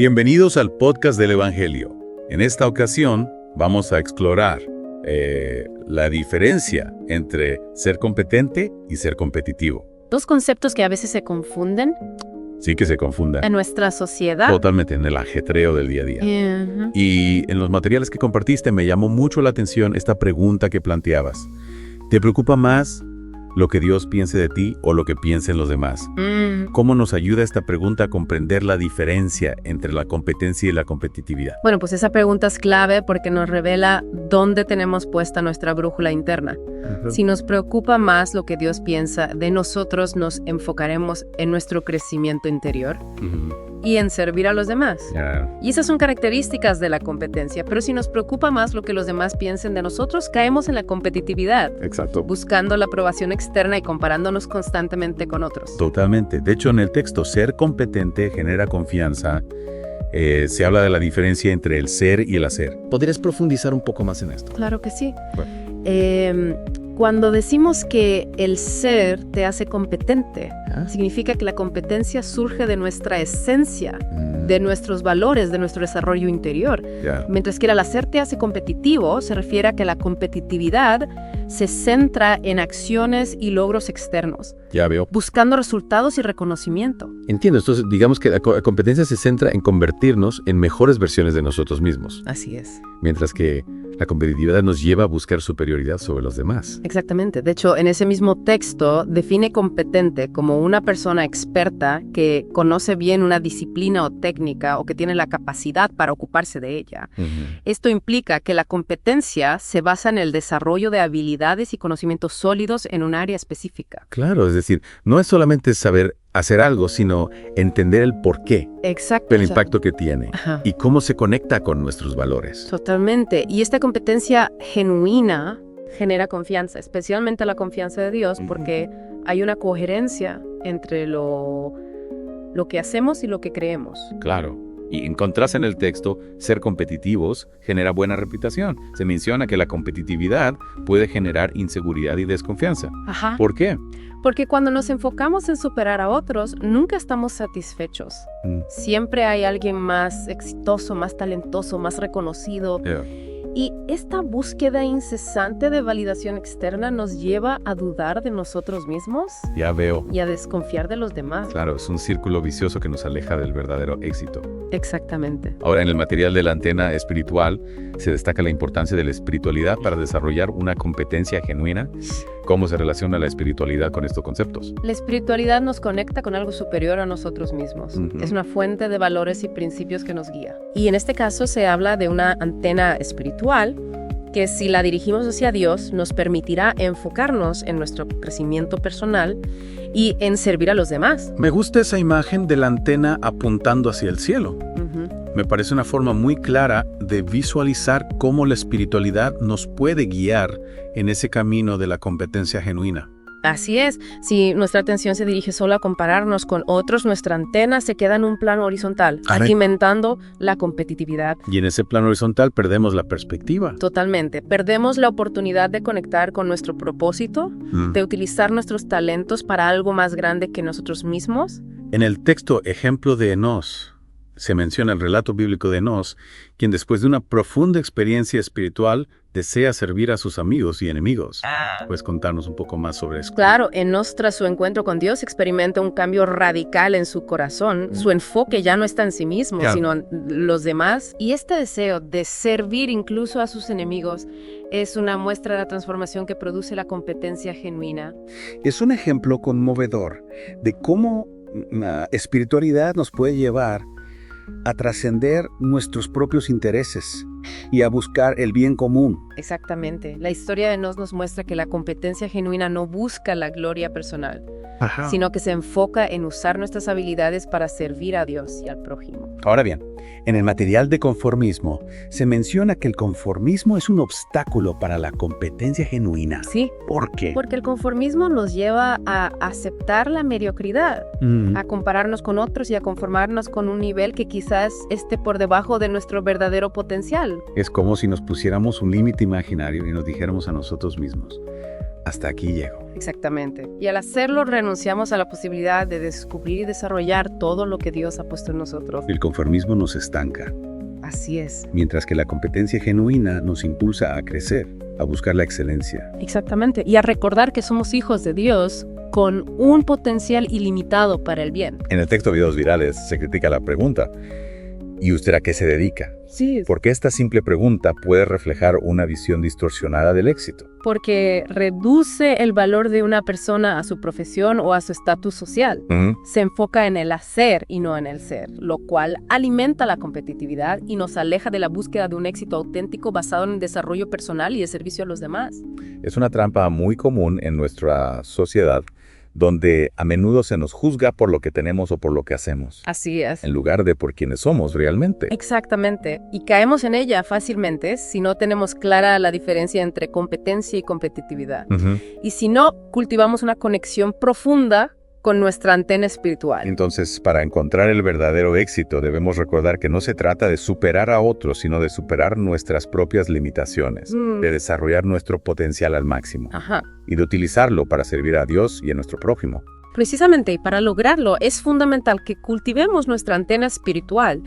Bienvenidos al podcast del Evangelio. En esta ocasión vamos a explorar la diferencia entre ser competente y ser competitivo. Dos conceptos que a veces se confunden Sí que se confundan. en nuestra sociedad. Totalmente en el ajetreo del día a día. Ujú. Y en los materiales que compartiste me llamó mucho la atención esta pregunta que planteabas. ¿Te preocupa más lo que Dios piense de ti o lo que piensen los demás? ¿Cómo nos ayuda esta pregunta a comprender la diferencia entre la competencia y la competitividad? Bueno, pues esa pregunta es clave porque nos revela dónde tenemos puesta nuestra brújula interna. Si nos preocupa más lo que Dios piensa de nosotros, nos enfocaremos en nuestro crecimiento interior y en servir a los demás. Y esas son características de la competencia. Pero si nos preocupa más lo que los demás piensen de nosotros, caemos en la competitividad, Exacto. buscando la aprobación externa y comparándonos constantemente con otros. Totalmente. De hecho, en el texto, ser competente genera confianza. Se habla de la diferencia entre el ser y el hacer. ¿Podrías profundizar un poco más en esto? Claro que sí. Bueno. Cuando decimos que el ser te hace competente, significa que la competencia surge de nuestra esencia, de nuestros valores, de nuestro desarrollo interior. Mientras que el hacer te hace competitivo, se refiere a que la competitividad se centra en acciones y logros externos, Ya veo. buscando resultados y reconocimiento. Entiendo, entonces digamos que la competencia se centra en convertirnos en mejores versiones de nosotros mismos, Así es. mientras que la competitividad nos lleva a buscar superioridad sobre los demás. Exactamente. De hecho, en ese mismo texto define competente como una persona experta que conoce bien una disciplina o técnica o que tiene la capacidad para ocuparse de ella. Esto implica que la competencia se basa en el desarrollo de habilidades y conocimientos sólidos en un área específica. Claro, es decir, no es solamente saber hacer algo, sino entender el porqué, Exacto. el impacto que tiene Ajá. y cómo se conecta con nuestros valores. Totalmente. Y esta competencia genuina genera confianza, especialmente la confianza de Dios, porque hay una coherencia entre lo que hacemos y lo que creemos. Claro. Y en contraste en el texto, ser competitivos genera buena reputación. Se menciona que la competitividad puede generar inseguridad y desconfianza. Ajá. ¿Por qué? Porque cuando nos enfocamos en superar a otros, nunca estamos satisfechos. Siempre hay alguien más exitoso, más talentoso, más reconocido. Y esta búsqueda incesante de validación externa nos lleva a dudar de nosotros mismos Ya veo. y a desconfiar de los demás. Claro, es un círculo vicioso que nos aleja del verdadero éxito. Exactamente. Ahora, en el material de la antena espiritual se destaca la importancia de la espiritualidad para desarrollar una competencia genuina. ¿Cómo se relaciona la espiritualidad con estos conceptos? La espiritualidad nos conecta con algo superior a nosotros mismos. Es una fuente de valores y principios que nos guía. Y en este caso se habla de una antena espiritual que si la dirigimos hacia Dios nos permitirá enfocarnos en nuestro crecimiento personal y en servir a los demás. Me gusta esa imagen de la antena apuntando hacia el cielo. Me parece una forma muy clara de visualizar cómo la espiritualidad nos puede guiar en ese camino de la competencia genuina. Así es, si nuestra atención se dirige solo a compararnos con otros, nuestra antena se queda en un plano horizontal, Amén. alimentando la competitividad. Y en ese plano horizontal perdemos la perspectiva. Totalmente. Perdemos la oportunidad de conectar con nuestro propósito, de utilizar nuestros talentos para algo más grande que nosotros mismos. En el texto ejemplo de Enós, se menciona el relato bíblico de Enós, quien después de una profunda experiencia espiritual desea servir a sus amigos y enemigos. ¿Puedes contarnos un poco más sobre eso? Claro, Enós tras su encuentro con Dios experimenta un cambio radical en su corazón. Su enfoque ya no está en sí mismo, Claro. sino en los demás. Y este deseo de servir incluso a sus enemigos es una muestra de la transformación que produce la competencia genuina. Es un ejemplo conmovedor de cómo la espiritualidad nos puede llevar a trascender nuestros propios intereses y a buscar el bien común. Exactamente. La historia de Enós nos muestra que la competencia genuina no busca la gloria personal, sino que se enfoca en usar nuestras habilidades para servir a Dios y al prójimo. Ahora bien, en el material de conformismo se menciona que el conformismo es un obstáculo para la competencia genuina. Sí, ¿Por qué? porque el conformismo nos lleva a aceptar la mediocridad, a compararnos con otros y a conformarnos con un nivel que quizás esté por debajo de nuestro verdadero potencial. Es como si nos pusiéramos un límite imaginario y nos dijéramos a nosotros mismos: hasta aquí llego. Exactamente. Y al hacerlo renunciamos a la posibilidad de descubrir y desarrollar todo lo que Dios ha puesto en nosotros. El conformismo nos estanca, Así es. mientras que la competencia genuina nos impulsa a crecer, a buscar la excelencia. Exactamente. Y a recordar que somos hijos de Dios con un potencial ilimitado para el bien. En el texto Videos Virales se critica la pregunta, ¿y usted a qué se dedica? Sí. Porque esta simple pregunta puede reflejar una visión distorsionada del éxito. Porque reduce el valor de una persona a su profesión o a su estatus social. Se enfoca en el hacer y no en el ser, lo cual alimenta la competitividad y nos aleja de la búsqueda de un éxito auténtico basado en el desarrollo personal y el servicio a los demás. Es una trampa muy común en nuestra sociedad, donde a menudo se nos juzga por lo que tenemos o por lo que hacemos, Así es. en lugar de por quienes somos realmente. Exactamente. Y caemos en ella fácilmente si no tenemos clara la diferencia entre competencia y competitividad. Y si no cultivamos una conexión profunda con nuestra antena espiritual. Entonces, para encontrar el verdadero éxito, debemos recordar que no se trata de superar a otros, sino de superar nuestras propias limitaciones, de desarrollar nuestro potencial al máximo Ajá. y de utilizarlo para servir a Dios y a nuestro prójimo. Precisamente, y para lograrlo es fundamental que cultivemos nuestra antena espiritual,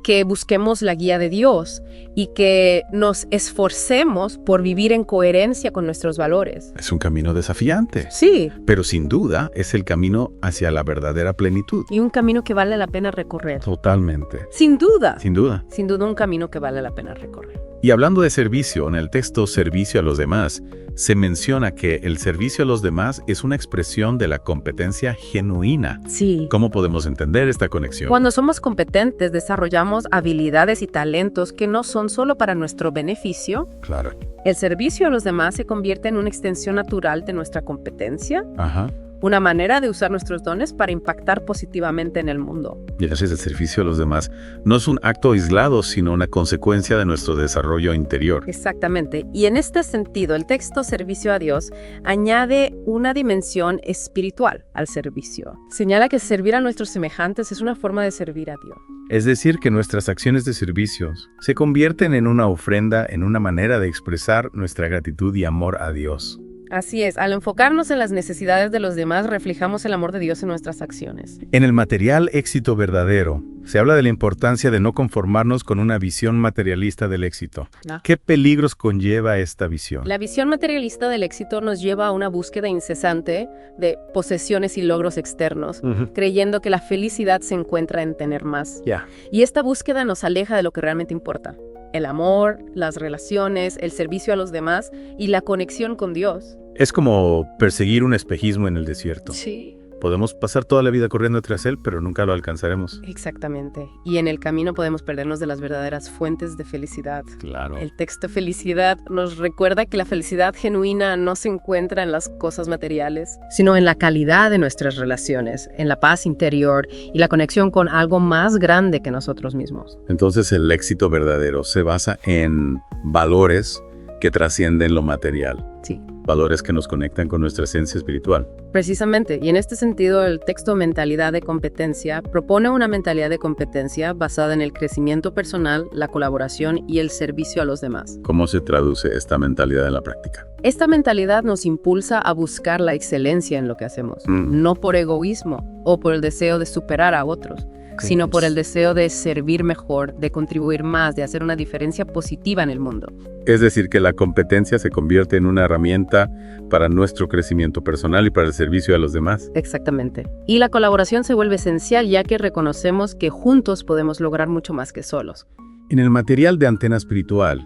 que busquemos la guía de Dios y que nos esforcemos por vivir en coherencia con nuestros valores. Es un camino desafiante, Sí, pero sin duda es el camino hacia la verdadera plenitud. y un camino que vale la pena recorrer. Totalmente. Sin duda. Sin duda. Sin duda un camino que vale la pena recorrer. Y hablando de servicio, en el texto Servicio a los demás, se menciona que el servicio a los demás es una expresión de la competencia genuina. Sí. ¿Cómo podemos entender esta conexión? Cuando somos competentes, desarrollamos habilidades y talentos que no son solo para nuestro beneficio. Claro. El servicio a los demás se convierte en una extensión natural de nuestra competencia, Ajá. una manera de usar nuestros dones para impactar positivamente en el mundo. Y entonces el servicio a los demás no es un acto aislado, sino una consecuencia de nuestro desarrollo interior. Exactamente. Y en este sentido, el texto Servicio a Dios añade una dimensión espiritual al servicio. Señala que servir a nuestros semejantes es una forma de servir a Dios. Es decir, que nuestras acciones de servicios se convierten en una ofrenda, en una manera de expresar nuestra gratitud y amor a Dios. Así es, al enfocarnos en las necesidades de los demás, reflejamos el amor de Dios en nuestras acciones. En el material Éxito Verdadero, se habla de la importancia de no conformarnos con una visión materialista del éxito. ¿Qué peligros conlleva esta visión? La visión materialista del éxito nos lleva a una búsqueda incesante de posesiones y logros externos, creyendo que la felicidad se encuentra en tener más. Y esta búsqueda nos aleja de lo que realmente importa. El amor, las relaciones, el servicio a los demás y la conexión con Dios. Es como perseguir un espejismo en el desierto. Sí. Podemos pasar toda la vida corriendo tras él, pero nunca lo alcanzaremos. Exactamente. Y en el camino podemos perdernos de las verdaderas fuentes de felicidad. Claro. El texto Felicidad nos recuerda que la felicidad genuina no se encuentra en las cosas materiales, sino en la calidad de nuestras relaciones, en la paz interior y la conexión con algo más grande que nosotros mismos. Entonces el éxito verdadero se basa en valores que trascienden lo material. Sí. Valores que nos conectan con nuestra esencia espiritual. Precisamente, y en este sentido el texto Mentalidad de Competencia propone una mentalidad de competencia basada en el crecimiento personal, la colaboración y el servicio a los demás. ¿Cómo se traduce esta mentalidad en la práctica? Esta mentalidad nos impulsa a buscar la excelencia en lo que hacemos, no por egoísmo o por el deseo de superar a otros, sino por el deseo de servir mejor, de contribuir más, de hacer una diferencia positiva en el mundo. Es decir, que la competencia se convierte en una herramienta para nuestro crecimiento personal y para el servicio a los demás. Exactamente. Y la colaboración se vuelve esencial ya que reconocemos que juntos podemos lograr mucho más que solos. En el material de antena espiritual,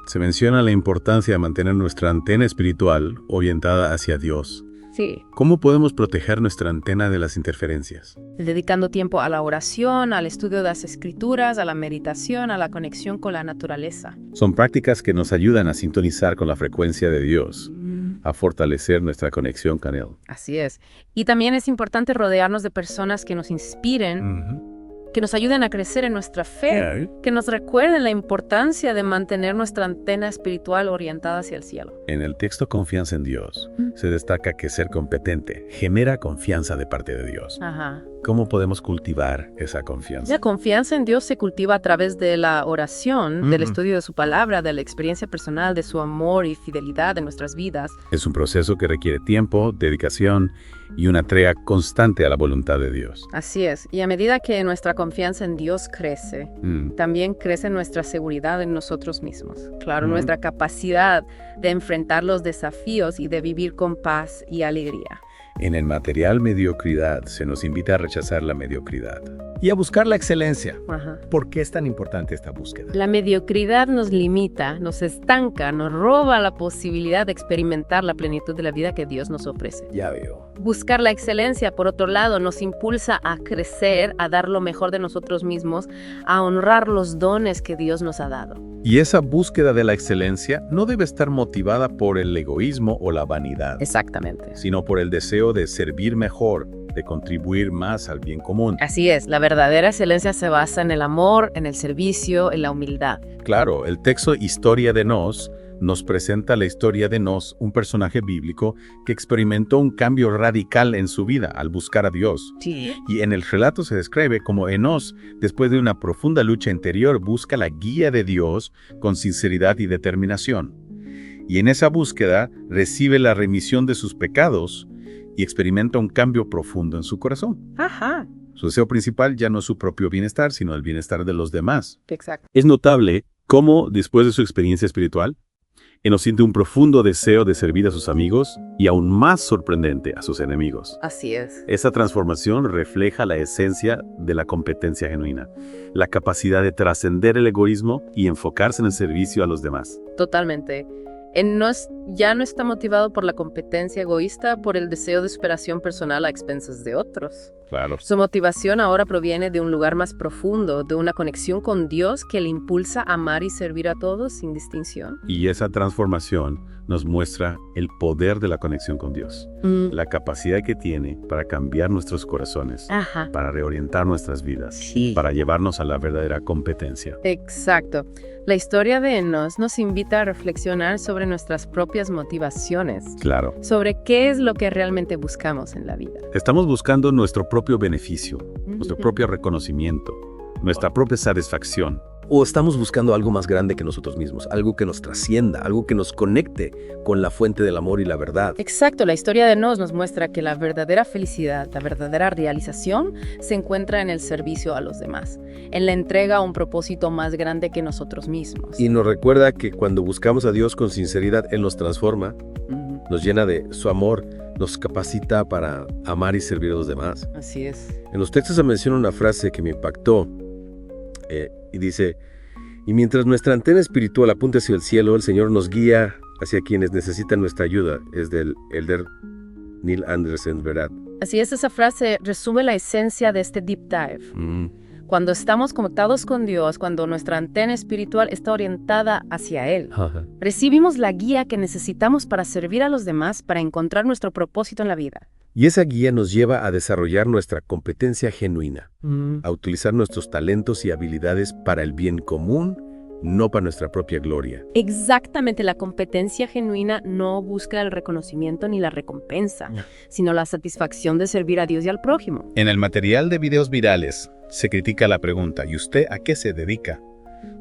se menciona la importancia de mantener nuestra antena espiritual orientada hacia Dios. Sí. ¿Cómo podemos proteger nuestra antena de las interferencias? Dedicando tiempo a la oración, al estudio de las escrituras, a la meditación, a la conexión con la naturaleza. Son prácticas que nos ayudan a sintonizar con la frecuencia de Dios, a fortalecer nuestra conexión con Él. Así es. Y también es importante rodearnos de personas que nos inspiren, que nos ayuden a crecer en nuestra fe, que nos recuerden la importancia de mantener nuestra antena espiritual orientada hacia el cielo. En el texto Confianza en Dios, se destaca que ser competente genera confianza de parte de Dios. Ajá. ¿Cómo podemos cultivar esa confianza? La confianza en Dios se cultiva a través de la oración, del estudio de su palabra, de la experiencia personal, de su amor y fidelidad en nuestras vidas. Es un proceso que requiere tiempo, dedicación y una entrega constante a la voluntad de Dios. Así es, y a medida que nuestra confianza en Dios crece, también crece nuestra seguridad en nosotros mismos. Claro, nuestra capacidad de enfrentar los desafíos y de vivir con paz y alegría. En el material mediocridad se nos invita a rechazar la mediocridad. Y a buscar la excelencia. Ajá. ¿Por qué es tan importante esta búsqueda? La mediocridad nos limita, nos estanca, nos roba la posibilidad de experimentar la plenitud de la vida que Dios nos ofrece. Ya veo. Buscar la excelencia, por otro lado, nos impulsa a crecer, a dar lo mejor de nosotros mismos, a honrar los dones que Dios nos ha dado. Y esa búsqueda de la excelencia no debe estar motivada por el egoísmo o la vanidad, Exactamente. sino por el deseo de servir mejor, de contribuir más al bien común. Así es, la verdadera excelencia se basa en el amor, en el servicio, en la humildad. Claro, el texto Historia de Nos nos presenta la historia de Nos, un personaje bíblico que experimentó un cambio radical en su vida al buscar a Dios. Sí. Y en el relato se describe como Enos, después de una profunda lucha interior, busca la guía de Dios con sinceridad y determinación. Y en esa búsqueda recibe la remisión de sus pecados y experimenta un cambio profundo en su corazón. Ajá. Su deseo principal ya no es su propio bienestar, sino el bienestar de los demás. Exacto. Es notable cómo, después de su experiencia espiritual, Enos siente un profundo deseo de servir a sus amigos y aún más sorprendente a sus enemigos. Así es. Esa transformación refleja la esencia de la competencia genuina, la capacidad de trascender el egoísmo y enfocarse en el servicio a los demás. Totalmente. Ya no está motivado por la competencia egoísta, por el deseo de superación personal a expensas de otros. Claro. Su motivación ahora proviene de un lugar más profundo, de una conexión con Dios que le impulsa a amar y servir a todos sin distinción. Y esa transformación nos muestra el poder de la conexión con Dios, la capacidad que tiene para cambiar nuestros corazones, Ajá. para reorientar nuestras vidas, Sí. para llevarnos a la verdadera competencia. Exacto. La historia de Enos nos invita a reflexionar sobre nuestras propias motivaciones, Claro. sobre qué es lo que realmente buscamos en la vida. Estamos buscando nuestro propio beneficio, nuestro propio reconocimiento, nuestra propia satisfacción. O estamos buscando algo más grande que nosotros mismos, algo que nos trascienda, algo que nos conecte con la fuente del amor y la verdad. Exacto, la historia de Enos nos muestra que la verdadera felicidad, la verdadera realización se encuentra en el servicio a los demás, en la entrega a un propósito más grande que nosotros mismos. Y nos recuerda que cuando buscamos a Dios con sinceridad, Él nos transforma, Ujú. nos llena de su amor, nos capacita para amar y servir a los demás. Así es. En los textos se menciona una frase que me impactó y dice: y mientras nuestra antena espiritual apunta hacia el cielo, el Señor nos guía hacia quienes necesitan nuestra ayuda. Es del elder Neil Anderson, ¿verdad? Así es, esa frase resume la esencia de este deep dive. Cuando estamos conectados con Dios, cuando nuestra antena espiritual está orientada hacia Él, recibimos la guía que necesitamos para servir a los demás, para encontrar nuestro propósito en la vida. Y esa guía nos lleva a desarrollar nuestra competencia genuina, a utilizar nuestros talentos y habilidades para el bien común, no para nuestra propia gloria. Exactamente, la competencia genuina no busca el reconocimiento ni la recompensa, sino la satisfacción de servir a Dios y al prójimo. En el material de videos virales se critica la pregunta: ¿y usted a qué se dedica?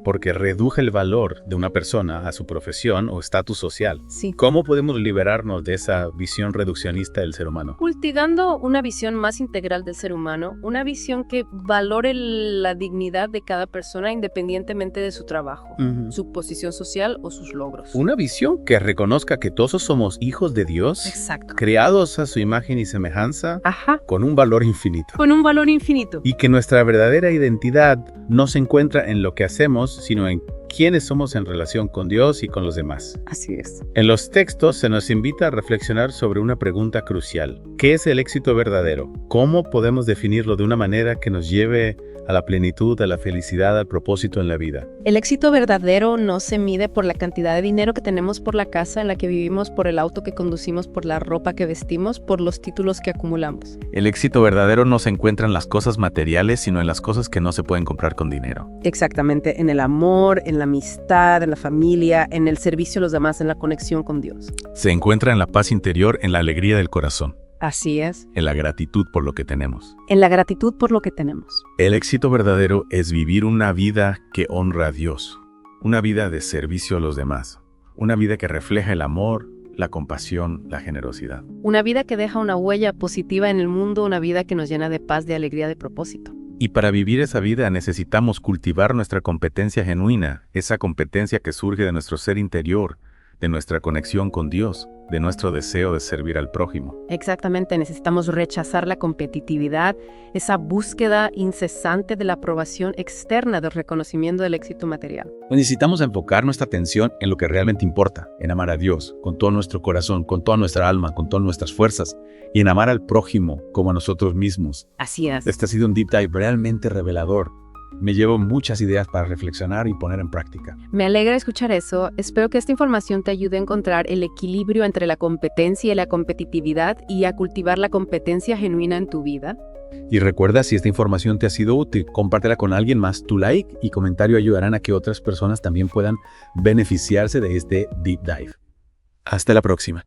Porque reduce el valor de una persona a su profesión o estatus social. Sí. ¿Cómo podemos liberarnos de esa visión reduccionista del ser humano? Cultivando una visión más integral del ser humano, una visión que valore la dignidad de cada persona independientemente de su trabajo, su posición social o sus logros. Una visión que reconozca que todos somos hijos de Dios, Exacto. creados a su imagen y semejanza, Ajá. con un valor infinito. Con un valor infinito. Y que nuestra verdadera identidad no se encuentra en lo que hacemos, sino en quiénes somos en relación con Dios y con los demás. Así es. En los textos se nos invita a reflexionar sobre una pregunta crucial: ¿qué es el éxito verdadero? ¿Cómo podemos definirlo de una manera que nos lleve a la plenitud, a la felicidad, al propósito en la vida? El éxito verdadero no se mide por la cantidad de dinero que tenemos, por la casa en la que vivimos, por el auto que conducimos, por la ropa que vestimos, por los títulos que acumulamos. El éxito verdadero no se encuentra en las cosas materiales, sino en las cosas que no se pueden comprar con dinero. Exactamente, en el amor, en la amistad, en la familia, en el servicio a los demás, en la conexión con Dios. Se encuentra en la paz interior, en la alegría del corazón. Así es. en la gratitud por lo que tenemos. En la gratitud por lo que tenemos. El éxito verdadero es vivir una vida que honra a Dios, una vida de servicio a los demás, una vida que refleja el amor, la compasión, la generosidad. Una vida que deja una huella positiva en el mundo, una vida que nos llena de paz, de alegría, de propósito. Y para vivir esa vida necesitamos cultivar nuestra competencia genuina, esa competencia que surge de nuestro ser interior, de nuestra conexión con Dios, de nuestro deseo de servir al prójimo. Exactamente, necesitamos rechazar la competitividad, esa búsqueda incesante de la aprobación externa del reconocimiento del éxito material. Necesitamos enfocar nuestra atención en lo que realmente importa, en amar a Dios con todo nuestro corazón, con toda nuestra alma, con todas nuestras fuerzas, y en amar al prójimo como a nosotros mismos. Así es. Este ha sido un deep dive realmente revelador. Me llevo muchas ideas para reflexionar y poner en práctica. Me alegra escuchar eso. Espero que esta información te ayude a encontrar el equilibrio entre la competencia y la competitividad y a cultivar la competencia genuina en tu vida. Y recuerda, si esta información te ha sido útil, compártela con alguien más. Tu like y comentario ayudarán a que otras personas también puedan beneficiarse de este deep dive. Hasta la próxima.